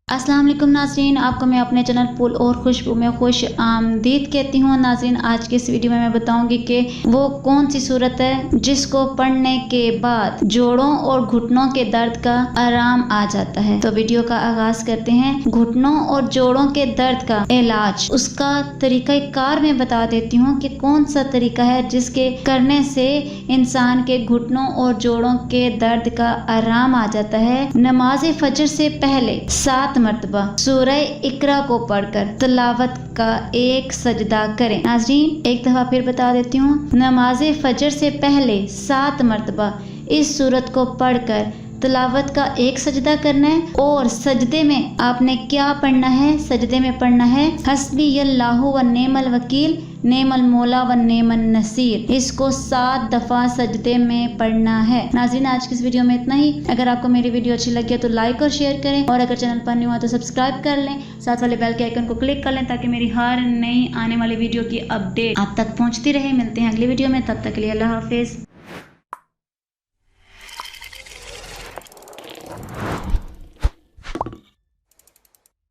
अस्सलाम वालेकुम नाज़रीन, आपको मैं अपने चैनल फूल और खुशबू में खुश आमदीद कहती हूँ। नाज़रीन, आज की इस वीडियो में मैं बताऊंगी कि वो कौन सी सूरत है जिसको पढ़ने के बाद जोड़ों और घुटनों के दर्द का आराम आ जाता है। तो वीडियो का आगाज करते हैं। घुटनों और जोड़ों के दर्द का इलाज, उसका तरीका कार में बता देती हूँ कि कौन सा तरीका है जिसके करने से इंसान के घुटनों और जोड़ों के दर्द का आराम आ जाता है। नमाज फजर से पहले 7 मर्तबा सूरह इकरा को पढ़कर तिलावत का एक सजदा करें। नाज़रीन, एक दफा फिर बता देती हूँ। नमाज फजर से पहले 7 मर्तबा इस सूरत को पढ़कर तिलावत का एक सजदा करना है। और सजदे में आपने क्या पढ़ना है? सजदे में पढ़ना है हस्बी अल्लाहु व नेमल वकील नेमल मौला व नेमन नसीर। इसको 7 दफा सजदे में पढ़ना है। नाज़रीन, आज की इस वीडियो में इतना ही। अगर आपको मेरी वीडियो अच्छी लगी है तो लाइक और शेयर करें, और अगर चैनल पर न्यू है तो सब्सक्राइब कर लें, साथ वाले बेल के आइकन को क्लिक कर लें ताकि मेरी हर नई आने वाली वीडियो की अपडेट आप तक पहुंचती रहे। मिलते हैं अगली वीडियो में, तब तक के लिए अल्लाह हाफिज।